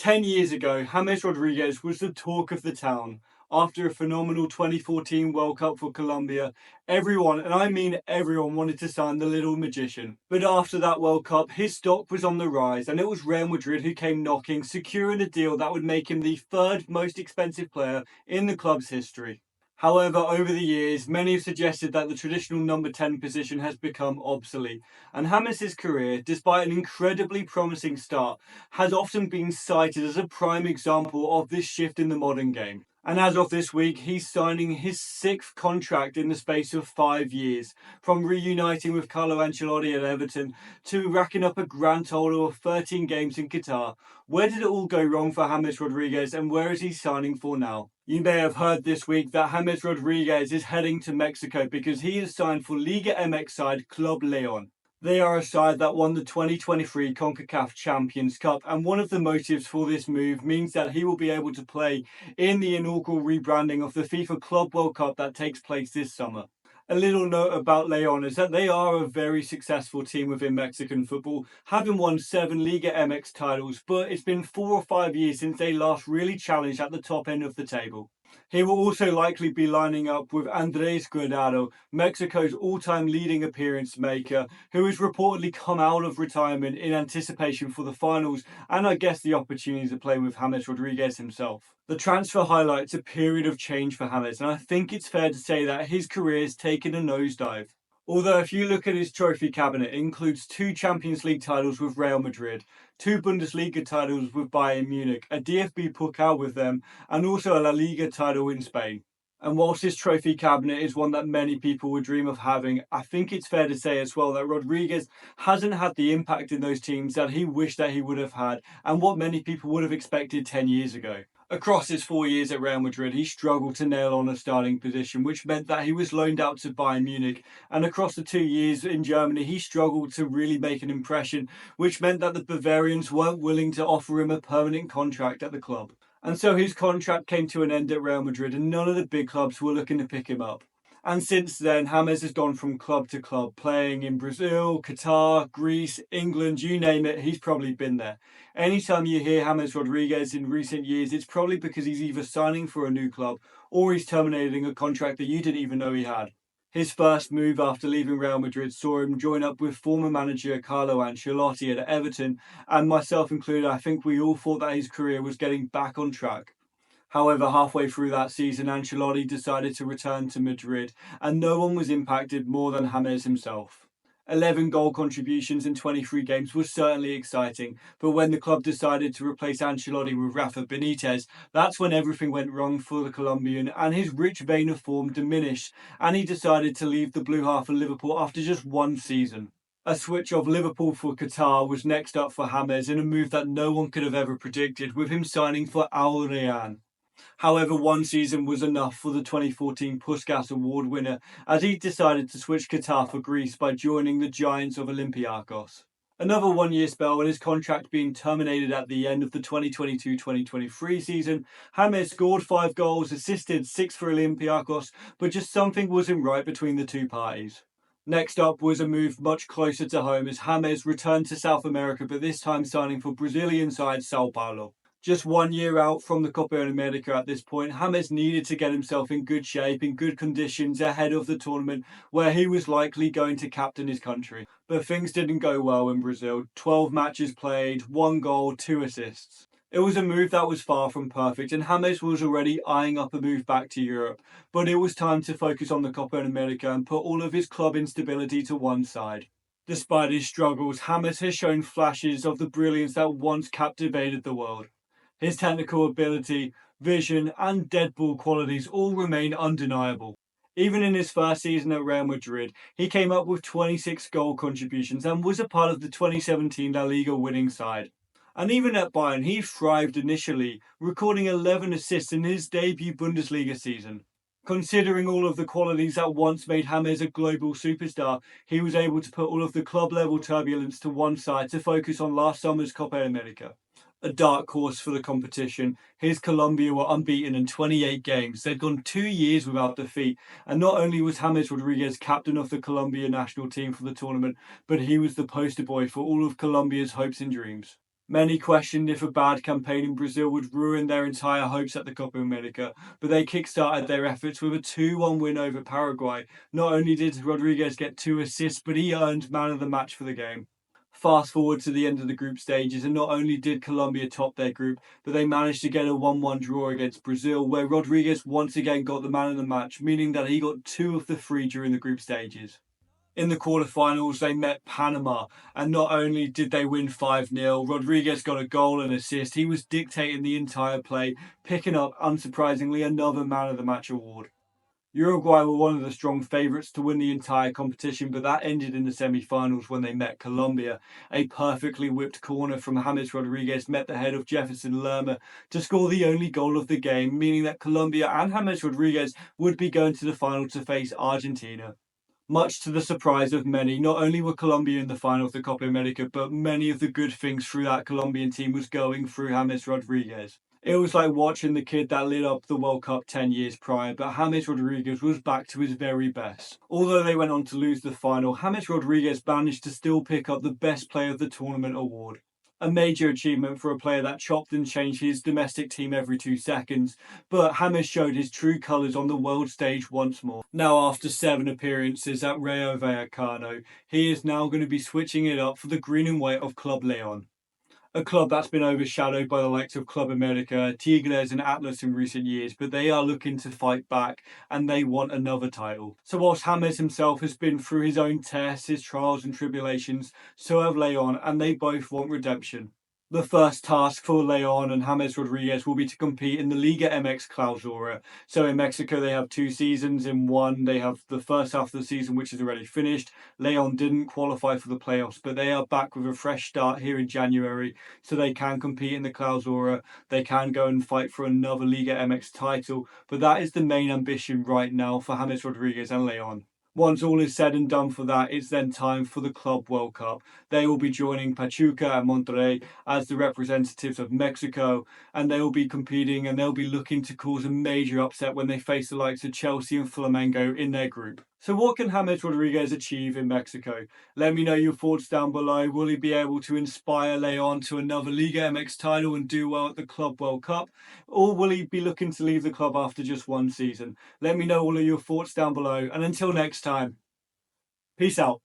10 years ago, James Rodríguez was the talk of the town. After a phenomenal 2014 World Cup for Colombia, everyone, and I mean everyone, wanted to sign the little magician. But after that World Cup, his stock was on the rise, and it was Real Madrid who came knocking, securing a deal that would make him the third most expensive player in the club's history. However, over the years, many have suggested that the traditional number 10 position has become obsolete, and James's career, despite an incredibly promising start, has often been cited as a prime example of this shift in the modern game. And as of this week, he's signing his sixth contract in the space of 5 years, from reuniting with Carlo Ancelotti at Everton to racking up a grand total of 13 games in Qatar. Where did it all go wrong for James Rodríguez, and where is he signing for now? You may have heard this week that James Rodríguez is heading to Mexico because he is signed for Liga MX side Club León. They are a side that won the 2023 CONCACAF Champions Cup, and one of the motives for this move means that he will be able to play in the inaugural rebranding of the FIFA Club World Cup that takes place this summer. A little note about León is that they are a very successful team within Mexican football, having won 7 Liga MX titles, but it's been 4 or 5 years since they last really challenged at the top end of the table. He will also likely be lining up with Andrés Guardado, Mexico's all-time leading appearance maker, who has reportedly come out of retirement in anticipation for the finals and I guess the opportunity to play with James Rodríguez himself. The transfer highlights a period of change for James, and I think it's fair to say that his career has taken a nosedive. Although if you look at his trophy cabinet, it includes 2 Champions League titles with Real Madrid, 2 Bundesliga titles with Bayern Munich, a DFB Pokal with them, and also a La Liga title in Spain. And whilst his trophy cabinet is one that many people would dream of having, I think it's fair to say as well that Rodríguez hasn't had the impact in those teams that he wished that he would have had, and what many people would have expected 10 years ago. Across his 4 years at Real Madrid, he struggled to nail on a starting position, which meant that he was loaned out to Bayern Munich. And across the 2 years in Germany, he struggled to really make an impression, which meant that the Bavarians weren't willing to offer him a permanent contract at the club. And so his contract came to an end at Real Madrid, and none of the big clubs were looking to pick him up. And since then, James has gone from club to club, playing in Brazil, Qatar, Greece, England, you name it, he's probably been there. Anytime you hear James Rodríguez in recent years, it's probably because he's either signing for a new club or he's terminating a contract that you didn't even know he had. His first move after leaving Real Madrid saw him join up with former manager Carlo Ancelotti at Everton, and myself included, I think we all thought that his career was getting back on track. However, halfway through that season, Ancelotti decided to return to Madrid, and no one was impacted more than James himself. 11 goal contributions in 23 games was certainly exciting, but when the club decided to replace Ancelotti with Rafa Benitez, that's when everything went wrong for the Colombian, and his rich vein of form diminished, and he decided to leave the blue half of Liverpool after just 1 season. A switch of Liverpool for Qatar was next up for James in a move that no one could have ever predicted, with him signing for Al Rayyan. However, 1 season was enough for the 2014 Puskas Award winner, as he decided to switch Qatar for Greece by joining the giants of Olympiacos. Another 1-year spell and his contract being terminated at the end of the 2022-2023 season, James scored 5 goals, assisted 6 for Olympiacos, but just something wasn't right between the two parties. Next up was a move much closer to home as James returned to South America, but this time signing for Brazilian side Sao Paulo. Just 1 year out from the Copa America at this point, James needed to get himself in good shape, in good conditions ahead of the tournament where he was likely going to captain his country. But things didn't go well in Brazil. 12 matches played, 1 goal, 2 assists. It was a move that was far from perfect, and James was already eyeing up a move back to Europe. But it was time to focus on the Copa America and put all of his club instability to one side. Despite his struggles, James has shown flashes of the brilliance that once captivated the world. His technical ability, vision, and dead ball qualities all remain undeniable. Even in his first season at Real Madrid, he came up with 26 goal contributions and was a part of the 2017 La Liga winning side. And even at Bayern, he thrived initially, recording 11 assists in his debut Bundesliga season. Considering all of the qualities that once made James a global superstar, he was able to put all of the club-level turbulence to one side to focus on last summer's Copa America. A dark horse for the competition, his Colombia were unbeaten in 28 games. They'd gone 2 years without defeat, and not only was James Rodríguez captain of the Colombia national team for the tournament, but he was the poster boy for all of Colombia's hopes and dreams. Many questioned if a bad campaign in Brazil would ruin their entire hopes at the Copa America, but they kick-started their efforts with a 2-1 win over Paraguay. Not only did Rodriguez get 2 assists, but he earned man of the match for the game. Fast forward to the end of the group stages, and not only did Colombia top their group, but they managed to get a 1-1 draw against Brazil, where Rodriguez once again got the man of the match, meaning that he got 2 of the 3 during the group stages. In the quarterfinals, they met Panama, and not only did they win 5-0, Rodriguez got a goal and assist. He was dictating the entire play, picking up, unsurprisingly, another man of the match award. Uruguay were one of the strong favourites to win the entire competition, but that ended in the semi-finals when they met Colombia. A perfectly whipped corner from James Rodríguez met the head of Jefferson Lerma to score the only goal of the game, meaning that Colombia and James Rodríguez would be going to the final to face Argentina. Much to the surprise of many, not only were Colombia in the final of the Copa America, but many of the good things through that Colombian team was going through James Rodríguez. It was like watching the kid that lit up the World Cup 10 years prior, but James Rodríguez was back to his very best. Although they went on to lose the final, James Rodríguez managed to still pick up the Best Player of the Tournament award. A major achievement for a player that chopped and changed his domestic team every 2 seconds, but James showed his true colours on the world stage once more. Now, after 7 appearances at Rayo Vallecano, he is now going to be switching it up for the green and white of Club Leon, a club that's been overshadowed by the likes of Club America, Tigres, and Atlas in recent years, but they are looking to fight back and they want another title. So, whilst James himself has been through his own tests, his trials and tribulations, so have Leon, and they both want redemption. The first task for Leon and James Rodríguez will be to compete in the Liga MX Clausura. So in Mexico, they have 2 seasons. In one, they have the first half of the season, which is already finished. Leon didn't qualify for the playoffs, but they are back with a fresh start here in January, so they can compete in the Clausura. They can go and fight for another Liga MX title, but that is the main ambition right now for James Rodríguez and Leon. Once all is said and done for that, it's then time for the Club World Cup. They will be joining Pachuca and Monterrey as the representatives of Mexico, and they will be competing and they'll be looking to cause a major upset when they face the likes of Chelsea and Flamengo in their group. So what can James Rodríguez achieve in Mexico? Let me know your thoughts down below. Will he be able to inspire Leon to another Liga MX title and do well at the Club World Cup? Or will he be looking to leave the club after just 1 season? Let me know all of your thoughts down below, and until next time, peace out.